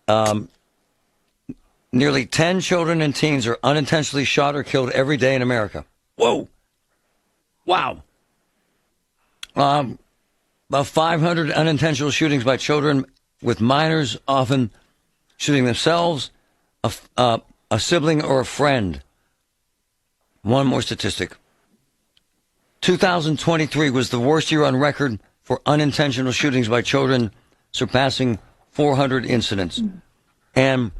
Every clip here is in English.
Um, Nearly 10 children and teens are unintentionally shot or killed every day in America. Whoa. Wow. About 500 unintentional shootings by children, with minors often shooting themselves, a sibling, or a friend. One more statistic. 2023 was the worst year on record for unintentional shootings by children, surpassing 400 incidents. And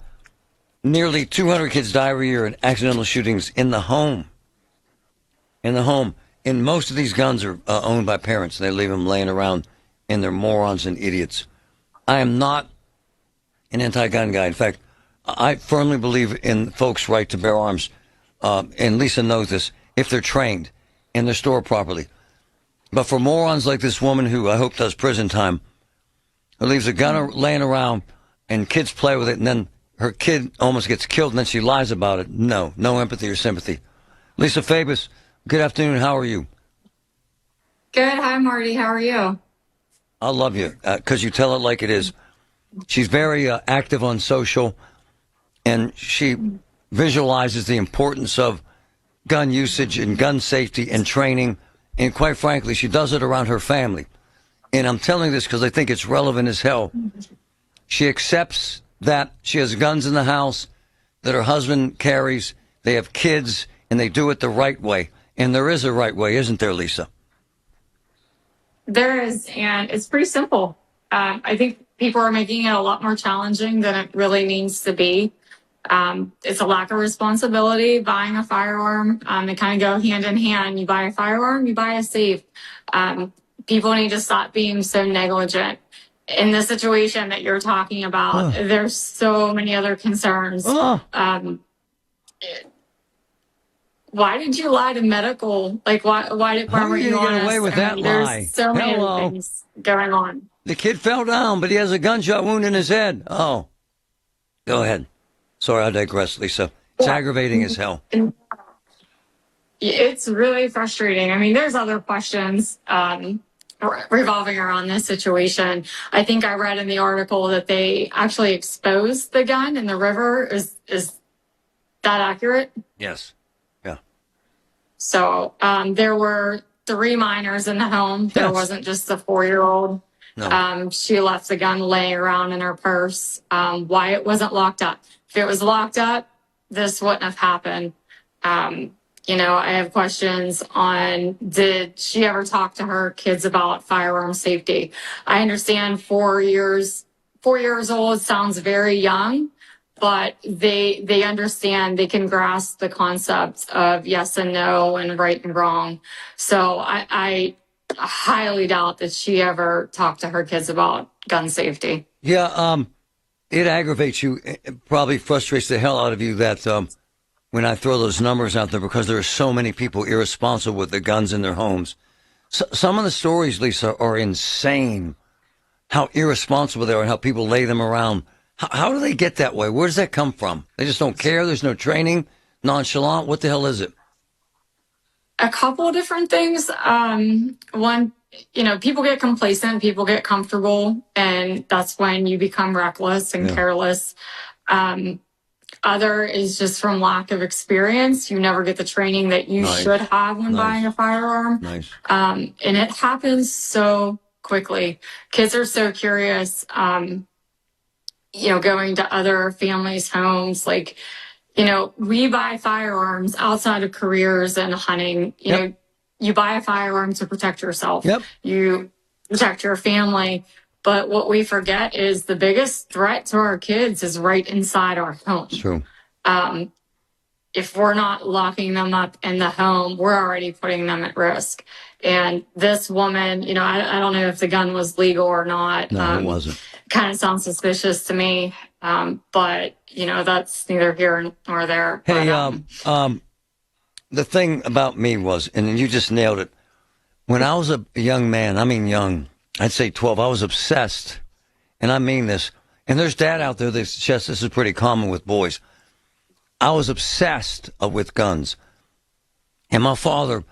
nearly 200 kids die every year in accidental shootings in the home. In the home. And most of these guns are owned by parents. They leave them laying around, and they're morons and idiots. I am not an anti-gun guy. In fact, I firmly believe in folks' right to bear arms. And Lisa knows this, if they're trained and they're stored properly. But for morons like this woman, who I hope does prison time, who leaves a gun laying around and kids play with it, and then her kid almost gets killed, and then she lies about it. No empathy or sympathy. Lisa Fabus, good afternoon. How are you? Good. Hi, Marty. How are you? I love you because you tell it like it is. She's very active on social, and she visualizes the importance of gun usage and gun safety and training. And quite frankly, she does it around her family. And I'm telling this because I think it's relevant as hell. She accepts that she has guns in the house, that her husband carries, they have kids, and they do it the right way. And there is a right way, isn't there, Lisa? There is, and it's pretty simple. I think people are making it a lot more challenging than it really needs to be. It's a lack of responsibility, buying a firearm. They kind of go hand in hand. You buy a firearm, you buy a safe. People need to stop being so negligent. In the situation that you're talking about, there's so many other concerns. Why did you lie to medical? Like, why weren't you honest? Get away with that lie? There's so many things going on. The kid fell down, but he has a gunshot wound in his head. Oh, go ahead. Sorry, I digress, Lisa. It's aggravating as hell. It's really frustrating. I mean, there's other questions revolving around this situation. I think I read in the article that they actually exposed the gun in the river. Is that accurate? Yes. Yeah. So there were 3 minors in the home. There wasn't just a 4-year-old. No. She left the gun laying around in her purse. Why it wasn't locked up? If it was locked up, this wouldn't have happened. I have questions on, did she ever talk to her kids about firearm safety? I understand 4 years old sounds very young, but they understand, they can grasp the concept of yes and no and right and wrong. So I highly doubt that she ever talked to her kids about gun safety. Yeah, it aggravates you. It probably frustrates the hell out of you that when I throw those numbers out there, because there are so many people irresponsible with the guns in their homes. So, some of the stories, Lisa, are insane. How irresponsible they are and how people lay them around. How do they get that way? Where does that come from? They just don't care. There's no training. Nonchalant. What the hell is it? A couple of different things. One, people get complacent, people get comfortable, and that's when you become reckless and careless. Other is just from lack of experience. You never get the training that you should have when buying a firearm. And it happens so quickly. Kids are so curious, going to other families' homes. Like, we buy firearms outside of careers and hunting. You buy a firearm to protect yourself. You protect your family. But what we forget is the biggest threat to our kids is right inside our home. It's true. If we're not locking them up in the home, we're already putting them at risk. And this woman, I don't know if the gun was legal or not. No, it wasn't. Kind of sounds suspicious to me. But, that's neither here nor there. Hey, but, the thing about me was, and you just nailed it. When I was a young man, I'd say 12, I was obsessed, and I mean this, and there's dad out there that suggests this is pretty common with boys. I was obsessed with guns, and my father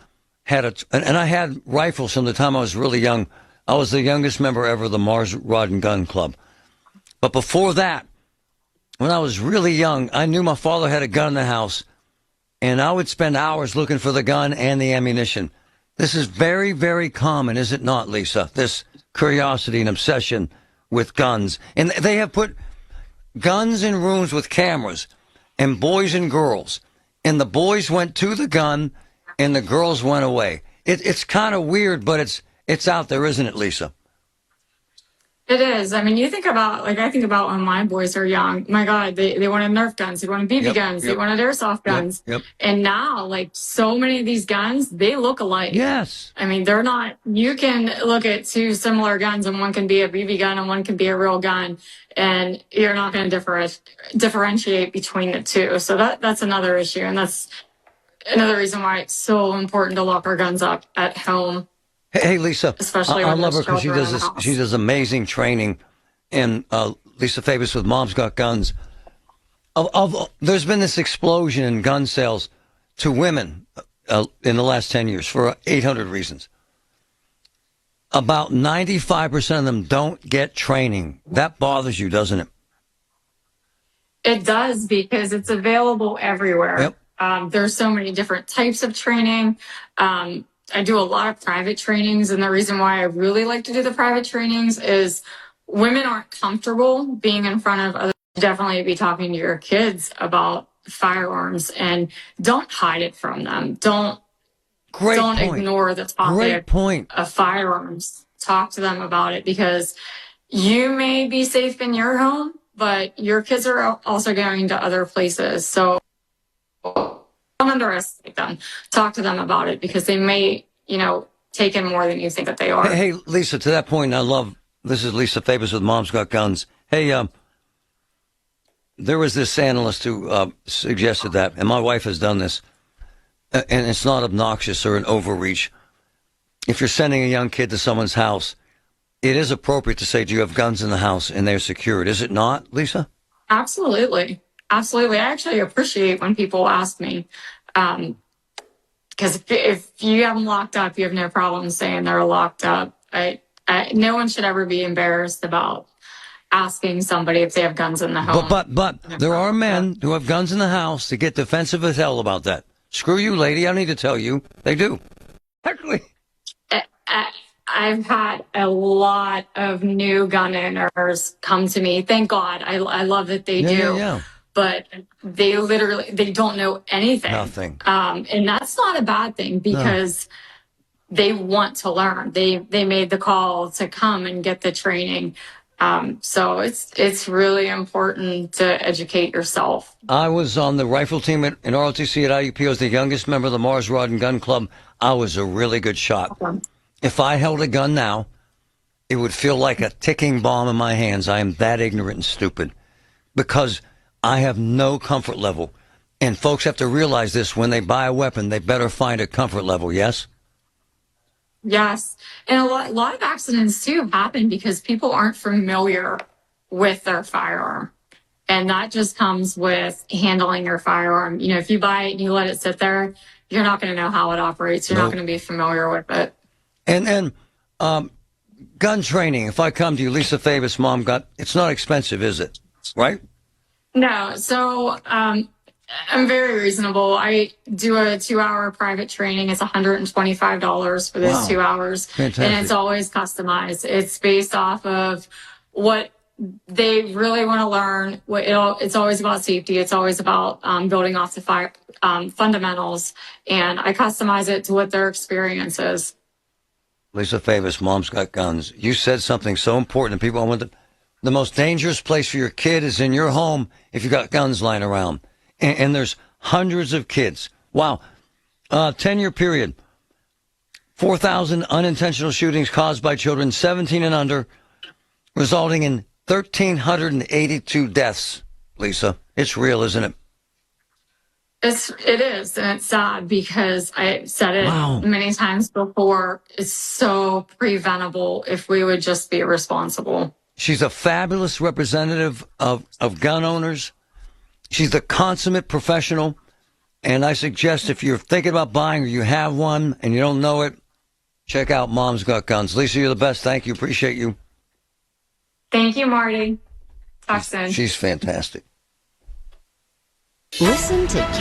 had and I had rifles from the time I was really young. I was the youngest member ever of the Mars Rod and Gun Club. But before that, when I was really young, I knew my father had a gun in the house, and I would spend hours looking for the gun and the ammunition. This is very, very common, is it not, Lisa? This curiosity and obsession with guns. And they have put guns in rooms with cameras, and boys and girls. And the boys went to the gun, and the girls went away. It's kind of weird, but it's out there, isn't it, Lisa? It is. I mean, you think about, like, I think about when my boys are young. My God, they wanted Nerf guns, they wanted BB guns, they wanted airsoft guns. And now, like, so many of these guns, they look alike. Yes. I mean, they're not, you can look at two similar guns and one can be a BB gun and one can be a real gun. And you're not going to differentiate between the two. So that's another issue. And that's another reason why it's so important to lock our guns up at home. Hey, Lisa, especially I love her because she does amazing training. And Lisa Fabus with Mom's Got Guns. There's been this explosion in gun sales to women in the last 10 years for 800 reasons. About 95% of them don't get training. That bothers you, doesn't it? It does, because it's available everywhere. Yep. There's so many different types of training. I do a lot of private trainings, and the reason why I really like to do the private trainings is women aren't comfortable being in front of others. Definitely be talking to your kids about firearms, and don't hide it from them. Don't ignore the topic of firearms. Talk to them about it, because you may be safe in your home, but your kids are also going to other places. So don't underestimate them. Talk to them about it, because they may, take in more than you think that they are. Hey, Lisa, to that point, this is Lisa Fabus with Mom's Got Guns. Hey, there was this analyst who suggested that, and my wife has done this, and it's not obnoxious or an overreach. If you're sending a young kid to someone's house, it is appropriate to say, do you have guns in the house, and they're secured. Is it not, Lisa? Absolutely. Absolutely. I actually appreciate when people ask me, because if you have them locked up, you have no problem saying they're locked up. No one should ever be embarrassed about asking somebody if they have guns in the home. But there are men who have guns in the house that get defensive as hell about that. Screw you, lady. I don't need to tell you. They do. Actually. I've had a lot of new gun owners come to me. Thank God. I love that they do. Yeah. But they don't know anything. Nothing. And that's not a bad thing, because they want to learn. They made the call to come and get the training. So it's really important to educate yourself. I was on the rifle team in ROTC at IUP. I was the youngest member of the Mars Rod and Gun Club. I was a really good shot. If I held a gun now, it would feel like a ticking bomb in my hands. I am that ignorant and stupid, because I have no comfort level. And folks have to realize this: when they buy a weapon, they better find a comfort level, yes? Yes. And a lot of accidents, too, happen because people aren't familiar with their firearm. And that just comes with handling your firearm. If you buy it and you let it sit there, you're not going to know how it operates. You're not going to be familiar with it. And gun training, if I come to you, Lisa Fabus, Mom Got, it's not expensive, is it? Right? No. So I'm very reasonable. I do a 2-hour private training. It's $125 for those 2 hours. Fantastic. And it's always customized. It's based off of what they really want to learn. It's always about safety. It's always about building off the fundamentals. And I customize it to what their experience is. Lisa Fabus, Mom's Got Guns. You said something so important. People want the most dangerous place for your kid is in your home if you got guns lying around. And there's hundreds of kids. Wow. 10-year period. 4,000 unintentional shootings caused by children 17 and under, resulting in 1,382 deaths. Lisa, it's real, isn't it? It is, and it's sad, because I said it many times before. It's so preventable if we would just be responsible. She's a fabulous representative of gun owners. She's the consummate professional. And I suggest, if you're thinking about buying or you have one and you don't know it, check out Mom's Got Guns. Lisa, you're the best. Thank you. Appreciate you. Thank you, Marty. Talk soon. She's fantastic. Listen to Katie